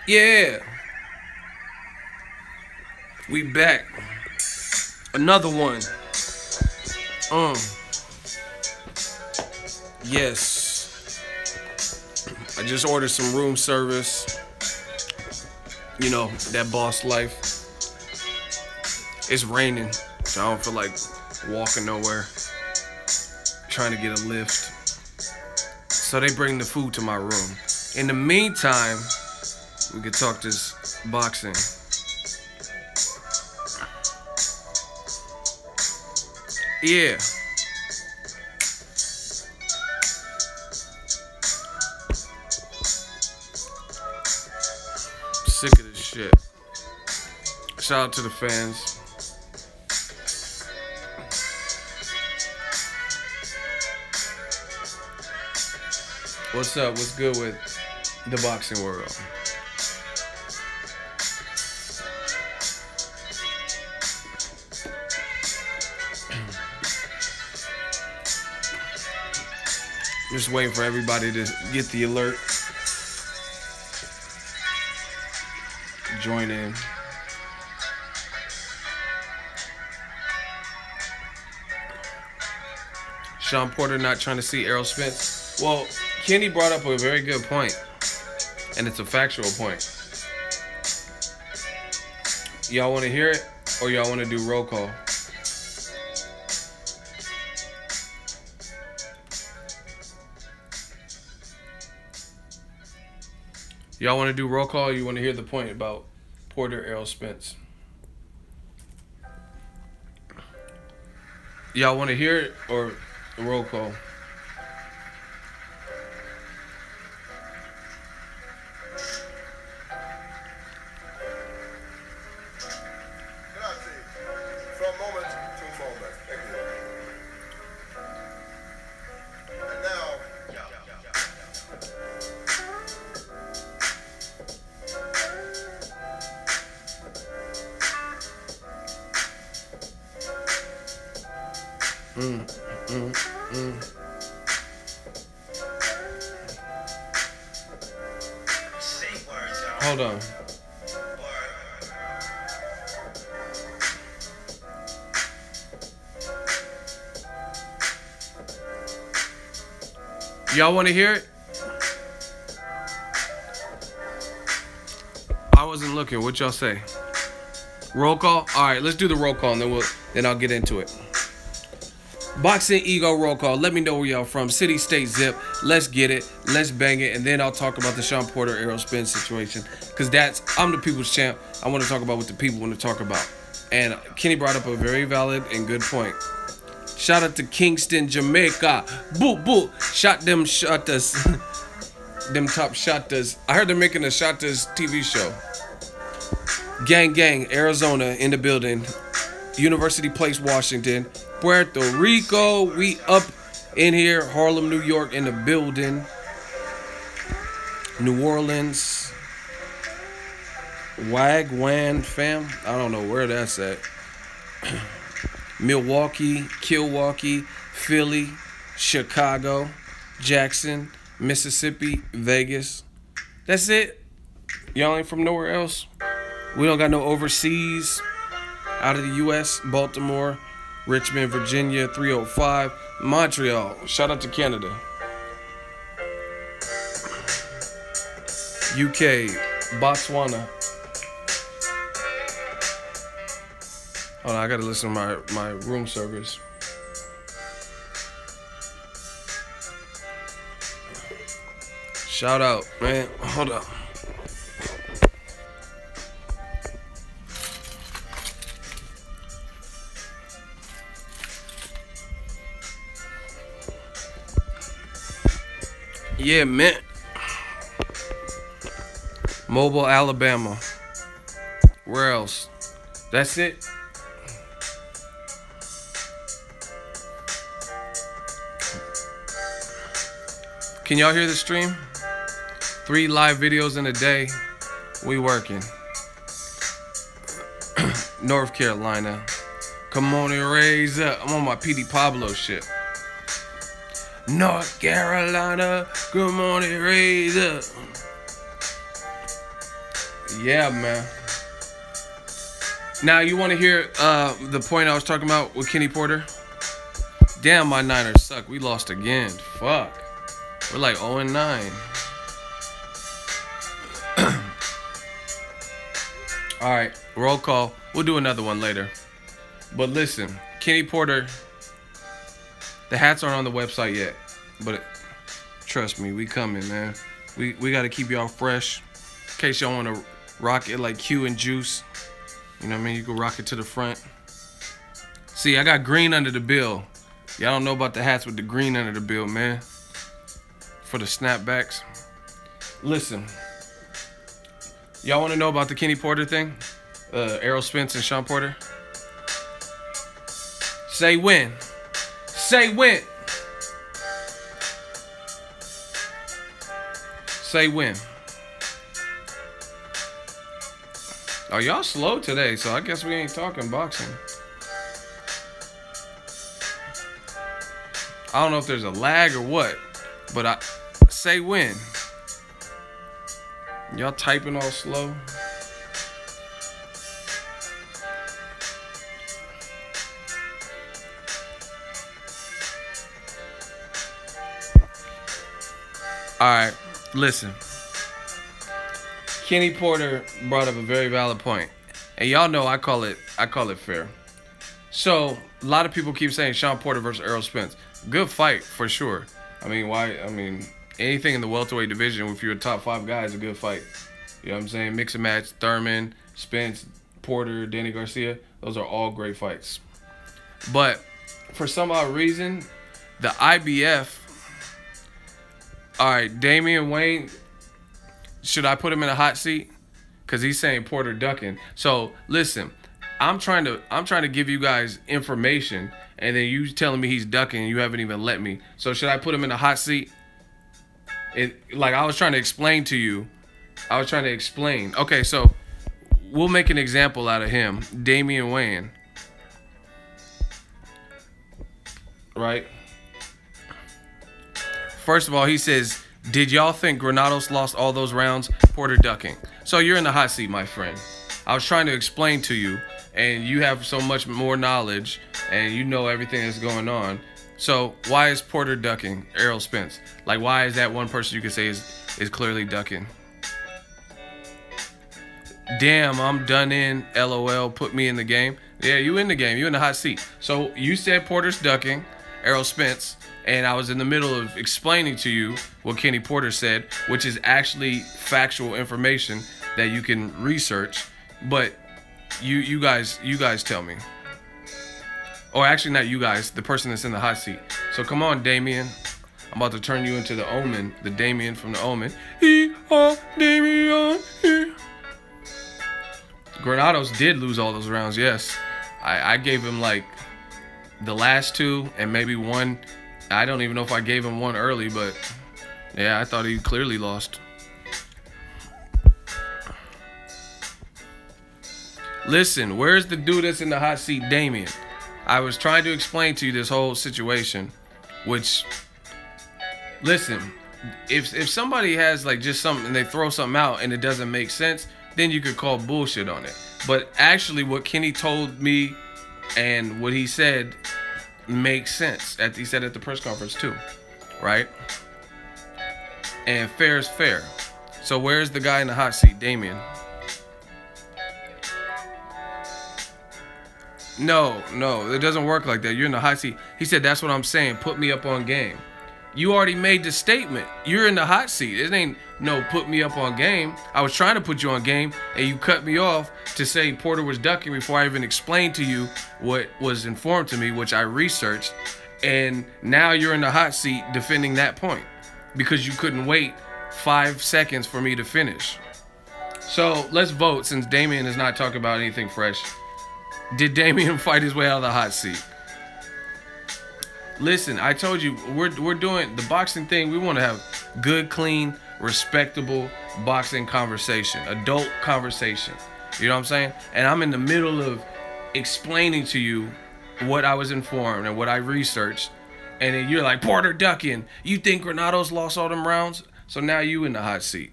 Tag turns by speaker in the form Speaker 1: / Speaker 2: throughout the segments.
Speaker 1: Yeah, we back. Another one. Yes. I just ordered some room service. You know, that boss life. It's raining, so I don't feel like walking nowhere. Trying to get a lift. So they bring the food to my room. In the meantime, we could talk this boxing. Yeah. Sick of this shit. Shout out to the fans. What's up? What's good with the boxing world? Just waiting for everybody to get the alert. Join in. Sean Porter not trying to see Errol Spence. Well, Kenny brought up a very good point, and it's a factual point. Y'all want to hear it, or y'all want to do roll call? Y'all want to do roll call, or you want to hear the point about Porter, Errol Spence? Y'all want to hear it, or roll call? Hold on. Y'all want to hear it? I wasn't looking. What y'all say? Roll call? All right, let's do the roll call, and then I'll get into it. Boxingego roll call. Let me know where y'all from. City, state, zip. Let's get it. Let's bang it. And then I'll talk about the Sean Porter, Errol Spence situation. Because I'm the people's champ. I want to talk about what the people want to talk about. And Kenny brought up a very valid and good point. Shout out to Kingston, Jamaica. Boo, boo. Shot them shotters. Them top shotters. I heard they're making a shotters TV show. Gang, gang. Arizona in the building. University Place, Washington. Puerto Rico, we up in here. Harlem, New York in the building. New Orleans. Wagwan fam. I don't know where that's at. Milwaukee, Milwaukee, Philly, Chicago, Jackson, Mississippi, Vegas. That's it. Y'all ain't from nowhere else. We don't got no overseas. Out of the U.S., Baltimore, Richmond, Virginia, 305, Montreal. Shout out to Canada. UK, Botswana. Hold on, I gotta listen to my room service. Shout out, man. Hold up. Yeah, man. Mobile, Alabama. Where else? That's it. Can y'all hear the stream? 3 live videos in a day. We working. North Carolina. Come on and raise up. I'm on my PD Pablo shit. North Carolina, come on and raise up. Yeah, man. Now, you want to hear the point I was talking about with Kenny Porter? Damn, my Niners suck. We lost again. Fuck. We're like 0-9. All right, roll call. We'll do another one later. But listen, Kenny Porter, the hats aren't on the website yet. But trust me, we coming, man. We got to keep y'all fresh. In case y'all want to rock it like Q and Juice. You know what I mean? You can rock it to the front. See, I got green under the bill. Y'all don't know about the hats with the green under the bill, man. For the snapbacks. Listen. Y'all want to know about the Kenny Porter thing? Errol Spence and Sean Porter? Say when. Say when. Say when. Oh, y'all slow today, so I guess we ain't talking boxing. I don't know if there's a lag or what, but I say when. Y'all typing all slow. All right, listen. Kenny Porter brought up a very valid point, and y'all know I call it fair. So a lot of people keep saying Sean Porter versus Errol Spence. Good fight for sure. I mean, why? I mean, anything in the welterweight division, if you're a top 5 guy, is a good fight. You know what I'm saying? Mix and match, Thurman, Spence, Porter, Danny Garcia. Those are all great fights. But for some odd reason, the IBF. All right, Damian Wayne. Should I put him in a hot seat? Because he's saying Porter ducking. So listen, I'm trying to give you guys information, and then you telling me he's ducking, and you haven't even let me. So should I put him in a hot seat? Like I was trying to explain to you. I was trying to explain. Okay, so we'll make an example out of him, Damian Wayne. Right? First of all, he says, did y'all think Granados lost all those rounds? Porter ducking. So you're in the hot seat, my friend. I was trying to explain to you, and you have so much more knowledge, and you know everything that's going on. So why is Porter ducking Errol Spence? Like, why is that one person you could say is clearly ducking? Damn, I'm done in. LOL, put me in the game. Yeah, you in the game. You in the hot seat. So you said Porter's ducking Errol Spence, and I was in the middle of explaining to you what Kenny Porter said, which is actually factual information that you can research. But you guys tell me. Or actually not you guys, the person that's in the hot seat. So come on, Damien. I'm about to turn you into the Omen, the Damien from the Omen. Damien. Granados did lose all those rounds, yes. I gave him like the last 2 and maybe one. I don't even know if I gave him one early, but yeah, I thought he clearly lost. Listen, where's the dude that's in the hot seat, Damien? I was trying to explain to you this whole situation, which, listen, if somebody has like just something and they throw something out and it doesn't make sense, then you could call bullshit on it. But actually what Kenny told me and what he said makes sense. He said at the press conference too, right? And fair is fair. So where's the guy in the hot seat, Damien? No, it doesn't work like that. You're in the hot seat. He said, that's what I'm saying. Put me up on game. You already made the statement. You're in the hot seat. It ain't no put me up on game. I was trying to put you on game, and you cut me off to say Porter was ducking before I even explained to you what was informed to me, which I researched. And now you're in the hot seat defending that point because you couldn't wait 5 seconds for me to finish. So let's vote, since Damien is not talking about anything fresh. Did Damien fight his way out of the hot seat? Listen, I told you, we're doing the boxing thing. We want to have good, clean, respectable boxing conversation, adult conversation. You know what I'm saying? And I'm in the middle of explaining to you what I was informed and what I researched. And then you're like, Porter ducking. You think Granados lost all them rounds? So now you in the hot seat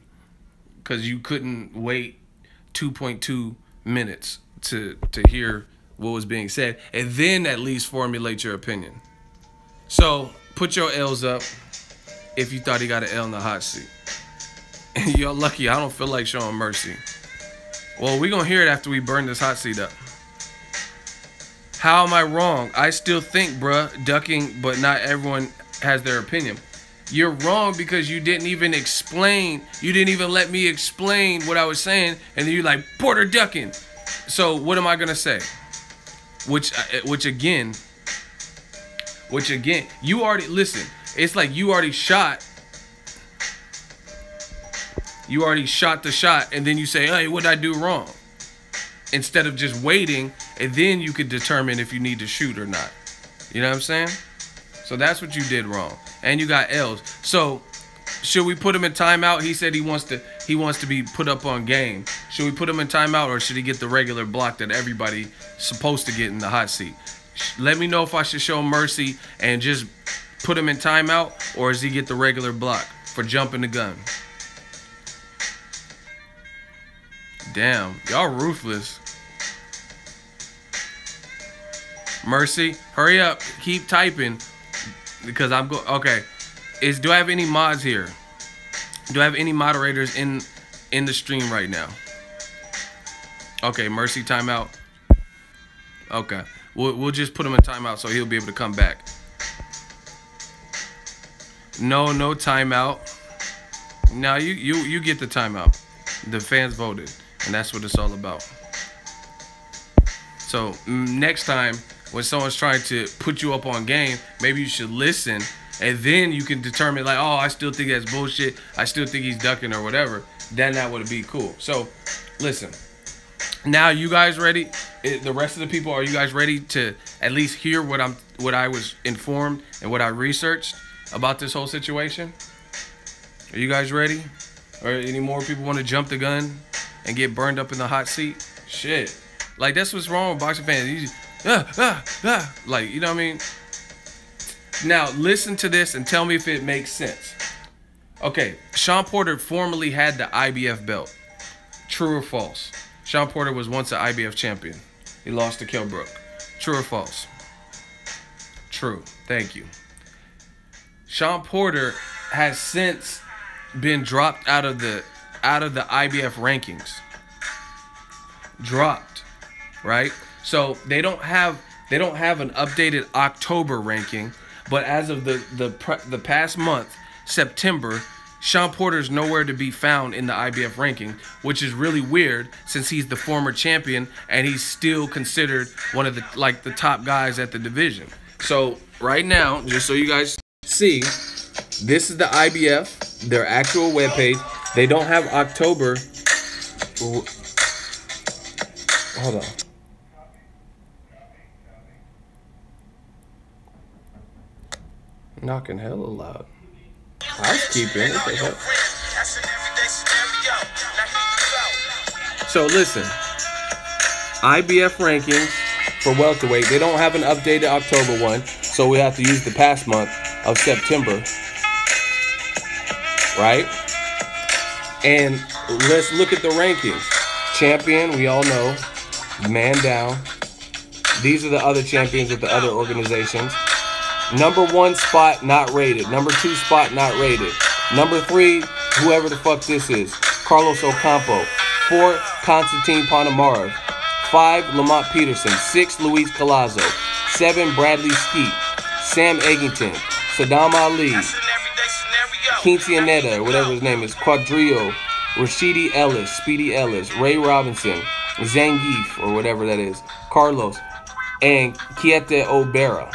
Speaker 1: because you couldn't wait 2.2 minutes to hear what was being said, and then at least formulate your opinion. So put your L's up if you thought he got an L in the hot seat. And you're lucky I don't feel like showing mercy. Well, we're going to hear it after we burn this hot seat up. How am I wrong? I still think, bruh, ducking, but not everyone has their opinion. You're wrong because you didn't even explain. You didn't even let me explain what I was saying. And then you're like, Porter ducking. So what am I going to say? Which again, you already, listen, it's like you already shot. You already shot the shot, and then you say, hey, what did I do wrong? Instead of just waiting, and then you could determine if you need to shoot or not. You know what I'm saying? So that's what you did wrong. And you got L's. So should we put him in timeout? He said he wants to be put up on game. Should we put him in timeout, or should he get the regular block that everybody's supposed to get in the hot seat? Let me know if I should show mercy and just put him in timeout, or does he get the regular block for jumping the gun? Damn, y'all ruthless. Mercy, hurry up, keep typing, because I'm going. Okay, do I have any mods here? Do I have any moderators in the stream right now? Okay, Mercy timeout. Okay, we'll just put him in timeout so he'll be able to come back. No timeout. Now you get the timeout. The fans voted, and that's what it's all about. So next time when someone's trying to put you up on game, maybe you should listen, and then you can determine, like, oh, I still think that's bullshit. I still think he's ducking or whatever. Then that would be cool. So listen. Now you guys ready? The rest of the people, are you guys ready to at least hear what I was informed and what I researched about this whole situation? Are you guys ready? Or any more people want to jump the gun and get burned up in the hot seat? Shit. Like, that's what's wrong with boxing fans. You just, like, you know what I mean? Now, listen to this and tell me if it makes sense. Okay, Sean Porter formerly had the IBF belt. True or false? Sean Porter was once an IBF champion. He lost to Kell Brook. True or false? True. Thank you. Sean Porter has since been dropped out of the IBF rankings. Dropped, right? So they don't have an updated October ranking, but as of the past month, September, Sean Porter's nowhere to be found in the IBF ranking, which is really weird since he's the former champion and he's still considered one of the top guys at the division. So right now, just so you guys see, this is the IBF, their actual webpage. They don't have October. Hold on. Knocking hella loud. Housekeeping. What the hell? So listen, IBF rankings for welterweight. They don't have an updated October one, so we have to use the past month of September, right? And let's look at the rankings. Champion, we all know, man down. These are the other champions of the other organizations. Number 1 spot, not rated. Number 2 spot, not rated. Number 3, whoever the fuck this is, Carlos Ocampo. 4, Constantine Ponomarav. 5, Lamont Peterson. 6, Luis Collazo. 7, Bradley Skeet. Sam Eggington. Saddam Ali. Quincy Aneta, or whatever his name is. Quadrillo. Rashidi Ellis. Speedy Ellis. Ray Robinson. Zangief, or whatever that is. Carlos. And Kiete Obera.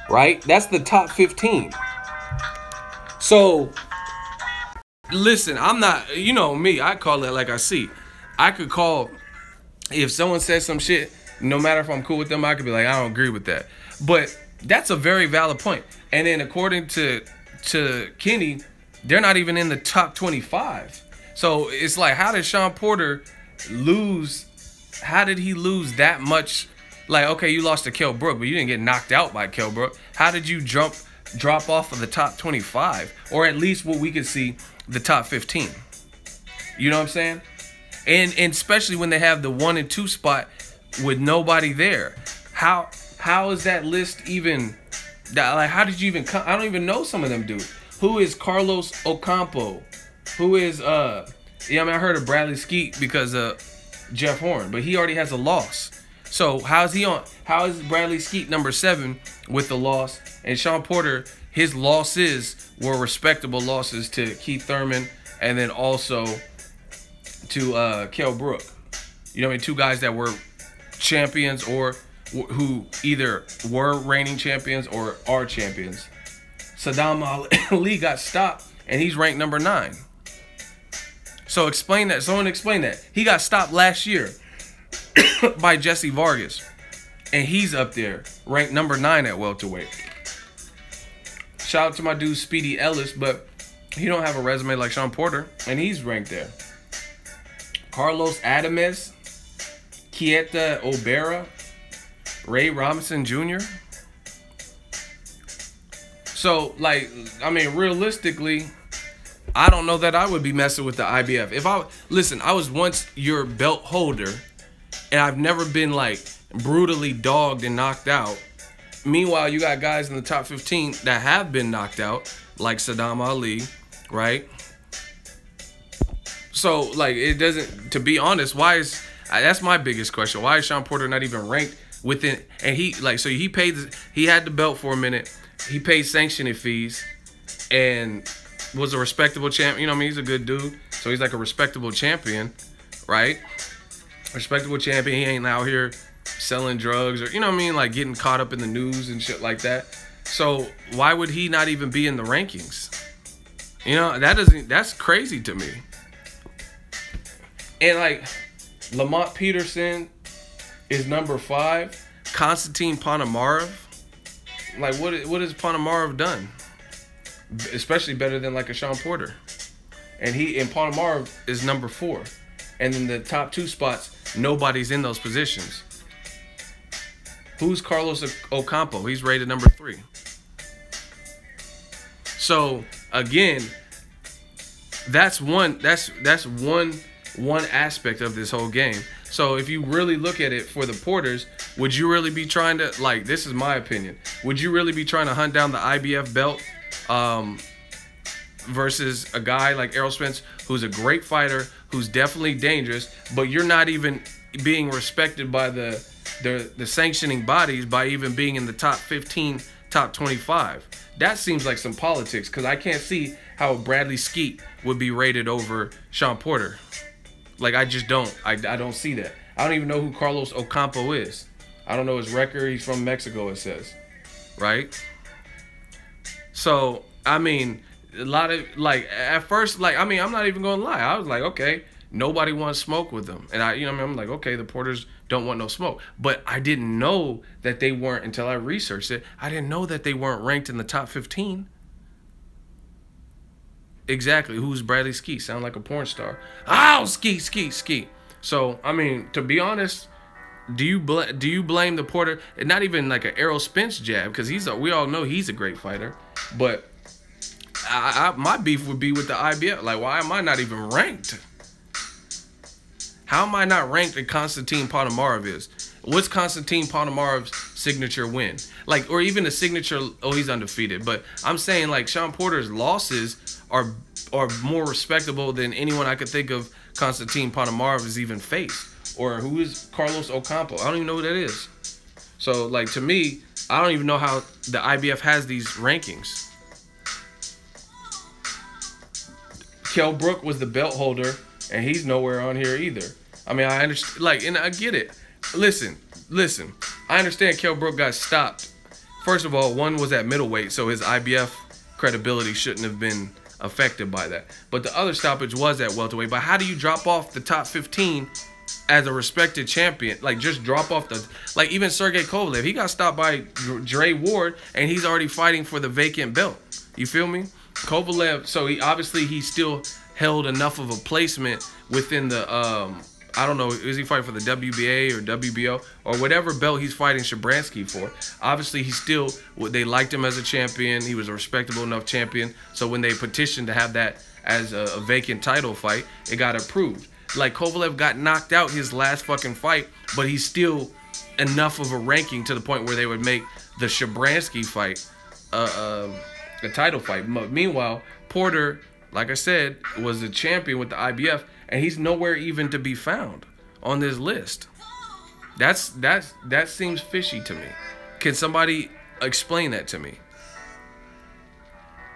Speaker 1: Right? That's the top 15. So, listen, I'm not, you know me, I call it like I see. I could call, if someone says some shit, no matter if I'm cool with them, I could be like, I don't agree with that. But that's a very valid point. And then according to Kenny, they're not even in the top 25. So it's like, how did Sean Porter lose? How did he lose that much? Like, okay, you lost to Kell Brook, but you didn't get knocked out by Kell Brook. How did you drop off of the top 25? Or at least what we could see, the top 15. You know what I'm saying? and especially when they have the 1 and 2 spot with nobody there. How is that list even? Like, how did you even come? I don't even know some of them dudes. Who is Carlos Ocampo? Who is I heard of Bradley Skeet because of Jeff Horn, but he already has a loss. So how's he on? How is Bradley Skeet number 7 with the loss? And Sean Porter, his losses were respectable losses to Keith Thurman and then also to Kell Brook. You know what I mean? 2 guys that were champions or who either were reigning champions or are champions. Saddam Ali got stopped, and he's ranked number 9. So explain that. Someone explain that. He got stopped last year by Jesse Vargas, and he's up there, ranked number 9 at welterweight. Shout out to my dude Speedy Ellis, but he don't have a resume like Sean Porter, and he's ranked there. Carlos Adames, Kieta Obera, Ray Robinson Jr. So, like, I mean, realistically, I don't know that I would be messing with the IBF. I was once your belt holder, and I've never been, like, brutally dogged and knocked out. Meanwhile, you got guys in the top 15 that have been knocked out, like Saddam Ali, right? So, like, it doesn't, to be honest, that's my biggest question. Why is Sean Porter not even ranked within, and he had the belt for a minute. He paid sanctioning fees and was a respectable champion. You know what I mean? He's a good dude. So he's like a respectable champion, right? Respectable champion. He ain't out here selling drugs or, you know what I mean? Like getting caught up in the news and shit like that. So why would he not even be in the rankings? You know, that's crazy to me. And like Lamont Peterson is number 5. Konstantin Ponomarev. Like, what has Ponomarev done? Especially better than like a Sean Porter. And Ponomarev is number 4. And then the top 2 spots, nobody's in those positions. Who's Carlos Ocampo? He's rated number 3. So again, that's one aspect of this whole game. So if you really look at it for the Porters, would you really be trying to, like, this is my opinion, would you really be trying to hunt down the IBF belt versus a guy like Errol Spence, who's a great fighter, who's definitely dangerous, but you're not even being respected by the sanctioning bodies by even being in the top 15, top 25? That seems like some politics, because I can't see how Bradley Skeet would be rated over Sean Porter. Like, I just don't. I don't see that. I don't even know who Carlos Ocampo is. I don't know his record. He's from Mexico, it says. Right? So, I mean, a lot of, like, at first, like, I mean, I'm not even going to lie. I was like, okay, nobody wants smoke with them. And I'm like, okay, the Porters don't want no smoke. But I didn't know that they weren't, until I researched it, I didn't know that they weren't ranked in the top 15. Exactly. Who's Bradley Skeet? Sound like a porn star. Oh, Skeet. So, I mean, to be honest, do you blame the Porter? And not even like an Errol Spence jab, because we all know he's a great fighter. But my beef would be with the IBF. Like, why am I not even ranked? How am I not ranked in Konstantin Ponomarev is? What's Konstantin Ponomarev's signature win? Like, or even a signature, oh, he's undefeated. But I'm saying, like, Sean Porter's losses are more respectable than anyone I could think of Konstantin Ponomarev has even faced. Or who is Carlos Ocampo? I don't even know who that is. So, like, to me, I don't even know how the IBF has these rankings. Kell Brook was the belt holder, and he's nowhere on here either. I mean, I understand, like, and I get it. Listen. I understand Kell Brook got stopped. First of all, one was at middleweight, so his IBF credibility shouldn't have been affected by that. But the other stoppage was at welterweight. But how do you drop off the top 15 as a respected champion? Like, just drop off the, like, even Sergey Kovalev, he got stopped by Dre Ward, and he's already fighting for the vacant belt. You feel me? Kovalev, so he still held enough of a placement within the I don't know, is he fighting for the WBA or WBO or whatever belt he's fighting Shabransky for? Obviously, they liked him as a champion. He was a respectable enough champion. So when they petitioned to have that as a vacant title fight, it got approved. Like, Kovalev got knocked out his last fucking fight, but he's still enough of a ranking to the point where they would make the Shabransky fight a title fight. Meanwhile, Porter, like I said, was a champion with the IBF, and he's nowhere even to be found on this list. That seems fishy to me. Can somebody explain that to me?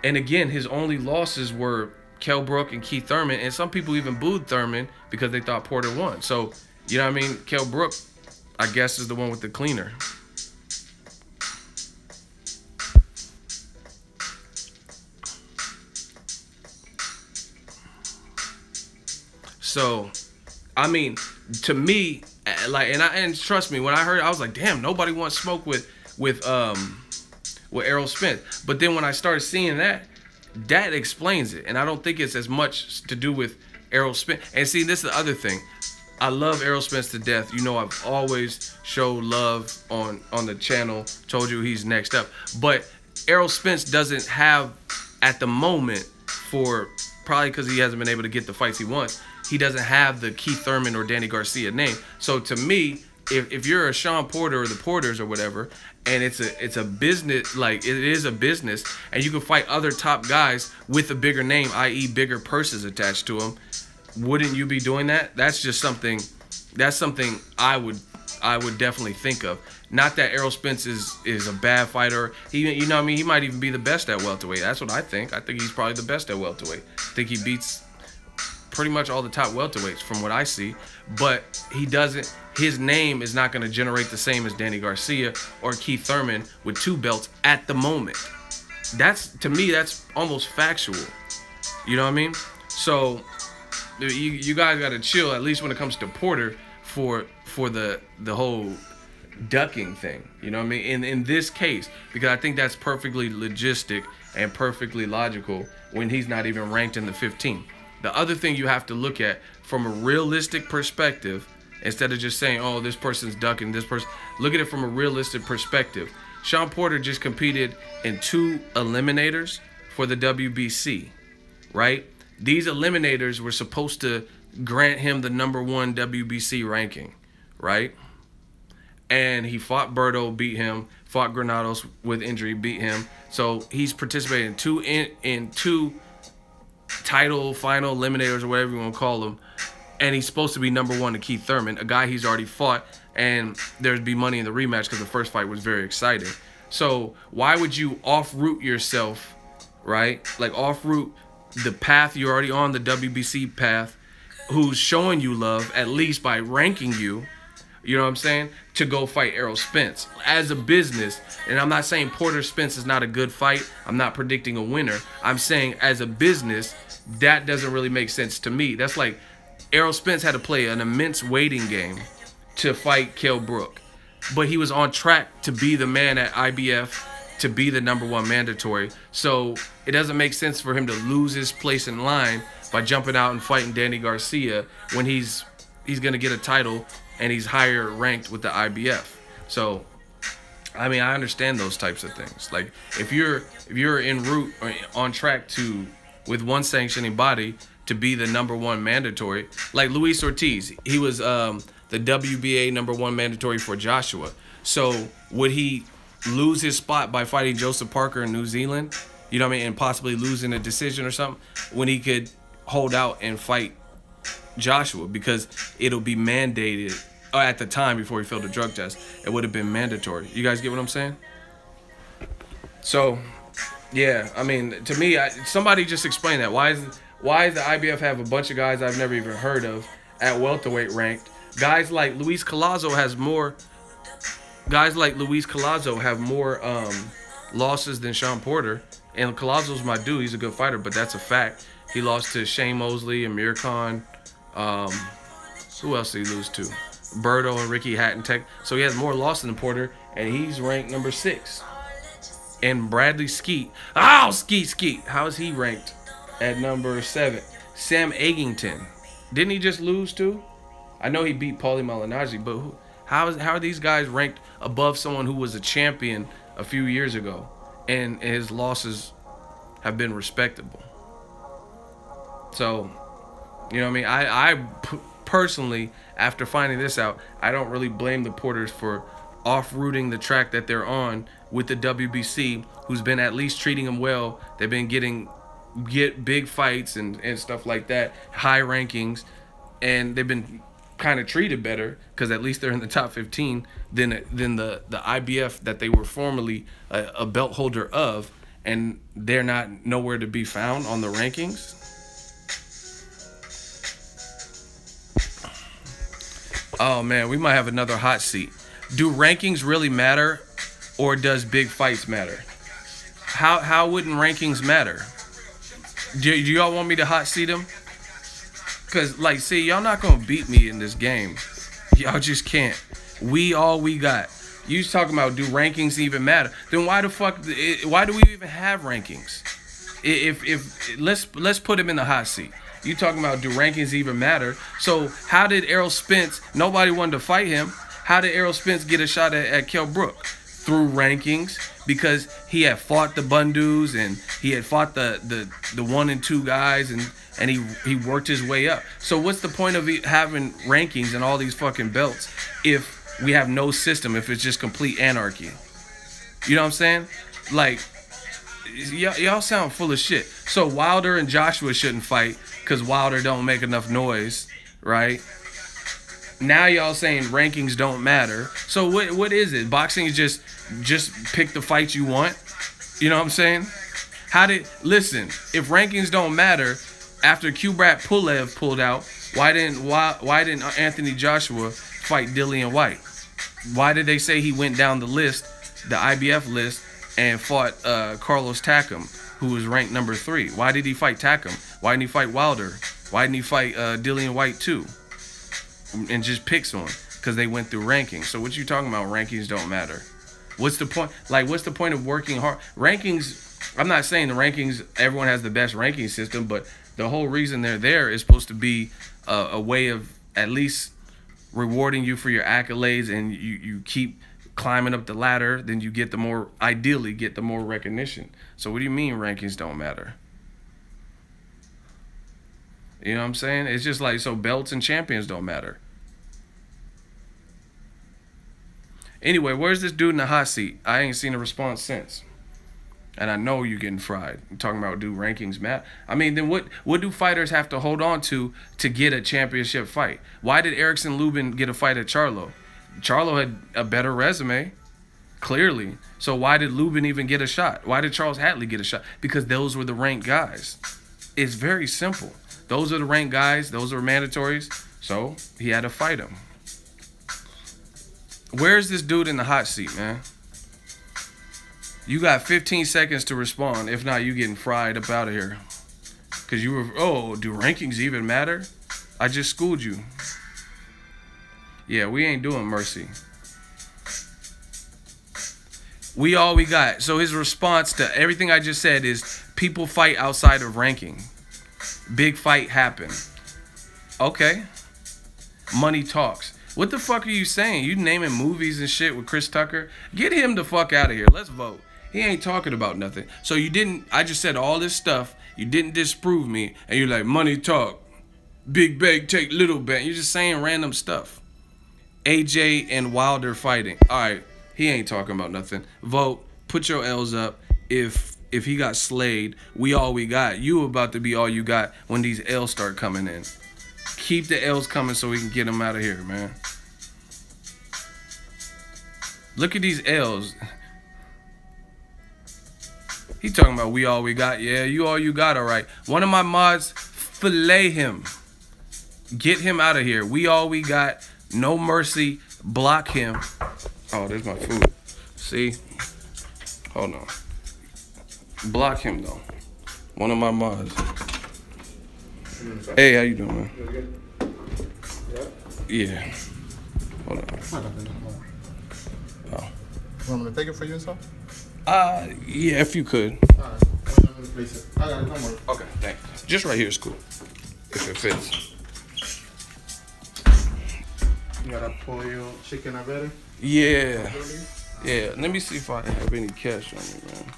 Speaker 1: And again, his only losses were Kell Brook and Keith Thurman, and some people even booed Thurman because they thought Porter won. So, you know what I mean? Kell Brook, I guess, is the one with the cleaner. So, I mean, to me, like, and trust me, when I heard it, I was like, damn, nobody wants smoke with Errol Spence. But then when I started seeing that explains it, and I don't think it's as much to do with Errol Spence. And see, this is the other thing. I love Errol Spence to death. You know, I've always showed love on the channel. Told you he's next up. But Errol Spence doesn't have, at the moment, for probably because he hasn't been able to get the fights he wants, he doesn't have the Keith Thurman or Danny Garcia name. So to me, if you're a Sean Porter or the Porters or whatever, and it's a business, like it is a business, and you can fight other top guys with a bigger name, i.e. bigger purses attached to them, wouldn't you be doing that? That's just something. That's something I would definitely think of. Not that Errol Spence is a bad fighter. You know what I mean? He might even be the best at welterweight. That's what I think. I think he's probably the best at welterweight. I think he beats pretty much all the top welterweights from what I see. But he doesn't. His name is not going to generate the same as Danny Garcia or Keith Thurman with 2 belts at the moment. To me, that's almost factual. You know what I mean? So you guys got to chill, at least when it comes to Porter, for the whole ducking thing. You know what I mean? In this case, because I think that's perfectly logistic and perfectly logical when he's not even ranked in the 15. The other thing you have to look at from a realistic perspective, instead of just saying, oh, this person's ducking, this person, look at it from a realistic perspective. Sean Porter just competed in 2 eliminators for the WBC, right? These eliminators were supposed to grant him the #1 WBC ranking, right? And he fought Berto, beat him, fought Granados with injury, beat him. So he's participated in two title, final eliminators, or whatever you want to call them. And he's supposed to be #1 to Keith Thurman, a guy he's already fought, and there'd be money in the rematch because the first fight was very exciting. So why would you off-route yourself, right? Like off-route the path you're already on, the WBC path, who's showing you love, at least by ranking you, you know what I'm saying, to go fight Errol Spence. As a business, and I'm not saying Porter Spence is not a good fight, I'm not predicting a winner, I'm saying as a business, that doesn't really make sense to me. That's like Errol Spence had to play an immense waiting game to fight Kell Brook, but he was on track to be the man at IBF, to be the #1 mandatory. So it doesn't make sense for him to lose his place in line by jumping out and fighting Danny Garcia when he's gonna get a title and he's higher ranked with the IBF. So I mean, I understand those types of things. Like if you're en route or on track to, with one sanctioning body, to be the #1 mandatory, like Luis Ortiz, he was the WBA #1 mandatory for Joshua. So would he lose his spot by fighting Joseph Parker in New Zealand, you know what I mean, and possibly losing a decision or something, when he could hold out and fight Joshua? Because it'll be mandated, or at the time before he failed the drug test, it would have been mandatory. You guys get what I'm saying? So yeah, I mean, to me, somebody just explain that. Why is the IBF have a bunch of guys I've never even heard of at welterweight ranked? Guys like Luis Collazo has more. Guys like Luis Collazo have more losses than Sean Porter. And Collazo's my dude. He's a good fighter, but that's a fact. He lost to Shane Mosley, Amir Khan. Who else did he lose to? Berto and Ricky Hatton. So he has more losses than Porter, and he's ranked #6. And Bradley Skeet. Oh, Skeet. How is he ranked at #7? Sam Eggington. Didn't he just lose to? I know he beat Paulie Malignaggi, but how are these guys ranked above someone who was a champion a few years ago, and his losses have been respectable? So You know what I mean? Personally, after finding this out, I don't really blame the Porters for off-routing the track that they're on with the WBC, who's been at least treating them well. They've been get big fights and stuff like that, high rankings, and they've been kind of treated better because at least they're in the top 15 than the IBF that they were formerly a belt holder of, and they're not nowhere to be found on the rankings. Oh man, we might have another hot seat. Do rankings really matter, or does big fights matter? How wouldn't rankings matter? Do y'all want me to hot seat them? Cause like, see, y'all not gonna beat me in this game. Y'all just can't. We got. You talking about do rankings even matter? Then why the fuck? Why do we even have rankings? If let's put him in the hot seat. You talking about do rankings even matter? So how did Errol Spence? Nobody wanted to fight him. How did Errol Spence get a shot at Kell Brook? Through rankings, because he had fought the Bundus and he had fought the 1 and 2 guys, and he worked his way up. So what's the point of having rankings and all these fucking belts if we have no system, if it's just complete anarchy? You know what I'm saying? Like, y'all sound full of shit. So Wilder and Joshua shouldn't fight because Wilder don't make enough noise, right? Now y'all saying rankings don't matter. So what is it? Boxing is just pick the fight you want? You know what I'm saying? Listen, if rankings don't matter, after Kubrat Pulev pulled out, why didn't Anthony Joshua fight Dillian Whyte? Why did they say he went down the list, the IBF list, and fought Carlos Takam, who was ranked number 3? Why did he fight Takam? Why didn't he fight Wilder? Why didn't he fight Dillian Whyte too? And just pick someone because they went through rankings. So what you talking about? Rankings don't matter. What's the point? Like, what's the point of working hard? Rankings. I'm not saying the rankings. Everyone has the best ranking system, but the whole reason they're there is supposed to be a way of at least rewarding you for your accolades, and you keep climbing up the ladder. Then you get ideally get the more recognition. So what do you mean rankings don't matter? You know what I'm saying? It's just like, so belts and champions don't matter. Anyway, where's this dude in the hot seat? I ain't seen a response since. And I know you're getting fried. You're talking about do rankings matter? I mean, then what do fighters have to hold on to get a championship fight? Why did Erickson Lubin get a fight at Charlo? Charlo had a better resume, clearly. So why did Lubin even get a shot? Why did Charles Hatley get a shot? Because those were the ranked guys. It's very simple. Those are the ranked guys. Those are mandatories. So he had to fight them. Where's this dude in the hot seat, man? You got 15 seconds to respond. If not, you getting fried up out of here. Because you were, oh, do rankings even matter? I just schooled you. Yeah, we ain't doing mercy. We got. So his response to everything I just said is people fight outside of ranking. Big fight happen. Okay. Money talks. What the fuck are you saying? You naming movies and shit with Chris Tucker? Get him the fuck out of here. Let's vote. He ain't talking about nothing. So you didn't, I just said all this stuff. You didn't disprove me. And you're like, money talk. Big bag take little bag. You're just saying random stuff. AJ and Wilder fighting. All right. He ain't talking about nothing. Vote. Put your L's up. If he got slayed, we got. You about to be all you got when these L's start coming in. Keep the L's coming so we can get them out of here, man. Look at these L's. He talking about we got. Yeah, you all you got, all right. One of my mods, fillet him. Get him out of here. We got. No mercy. Block him. Oh, there's my food. See? Hold on. Block him, though. One of my mods. Hey, how you doing, man? You good? Yeah. Hold on. Oh.
Speaker 2: You want me to take it for you and stuff?
Speaker 1: Yeah, if you could.
Speaker 2: Alright. I'm gonna place it. I got it. Don't worry.
Speaker 1: Okay, thanks. Just right here is cool. If it fits.
Speaker 2: You got a pollo chicken already?
Speaker 1: Yeah. Yeah. Let me see if I have any cash on me, man.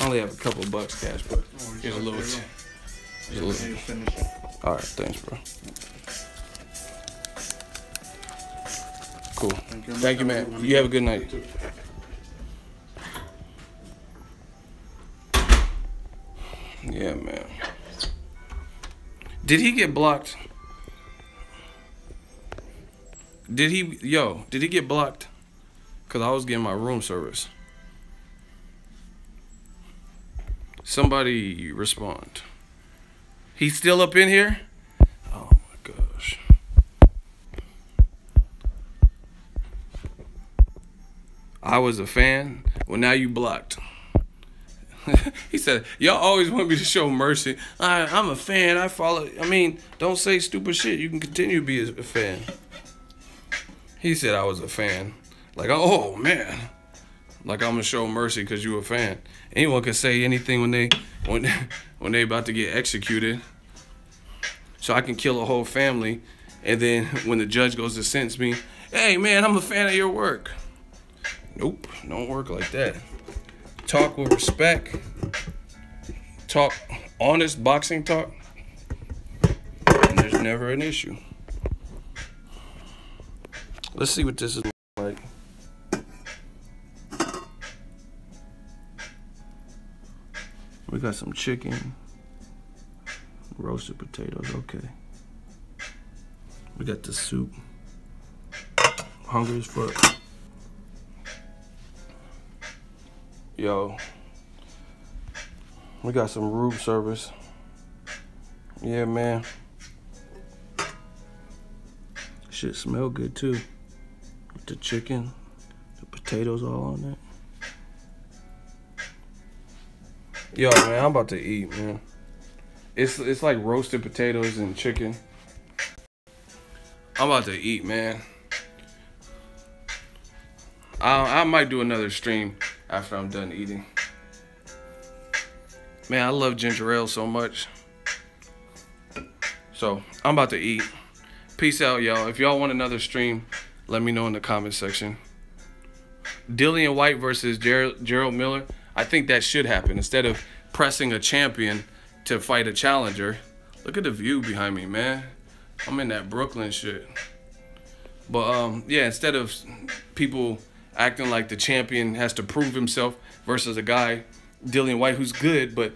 Speaker 1: I only have a couple bucks cash, but here's a little. Here's a little. All right, thanks, bro. Cool. Thank you, man. You have a good night. Yeah, man. Did he get blocked? Did he get blocked? Because I was getting my room service. Somebody respond. He's still up in here? Oh my gosh. I was a fan. Well, now you blocked. He said, y'all always want me to show mercy. I'm a fan. I follow. I mean, don't say stupid shit. You can continue to be a fan. He said I was a fan. Like, oh, man. Like I'm going to show mercy because you a fan. Anyone can say anything when they about to get executed. So I can kill a whole family. And then when the judge goes to sentence me, hey, man, I'm a fan of your work. Nope, don't work like that. Talk with respect. Talk honest boxing talk. And there's never an issue. Let's see what this is like. We got some chicken. Roasted potatoes, okay. We got the soup. Hungry as fuck. Yo, we got some room service. Yeah, man. Shit smell good too. With the chicken, the potatoes all on that. Yo, man, I'm about to eat, man. It's like roasted potatoes and chicken. I'm about to eat, man. I might do another stream after I'm done eating. Man, I love ginger ale so much. So, I'm about to eat. Peace out, y'all. If y'all want another stream, let me know in the comment section. Dillian Whyte versus Gerald Miller. I think that should happen. Instead of pressing a champion to fight a challenger. Look at the view behind me, man. I'm in that Brooklyn shit. But, yeah, instead of people acting like the champion has to prove himself versus a guy, Dillian Whyte, who's good, but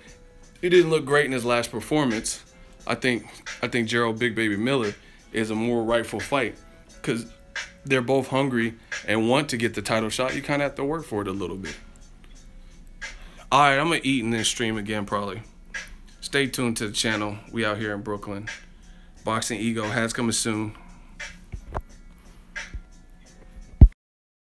Speaker 1: he didn't look great in his last performance. I think Gerald Big Baby Miller is a more rightful fight because they're both hungry and want to get the title shot. You kind of have to work for it a little bit. All right, I'm going to eat in this stream again probably. Stay tuned to the channel. We out here in Brooklyn. Boxingego has coming soon.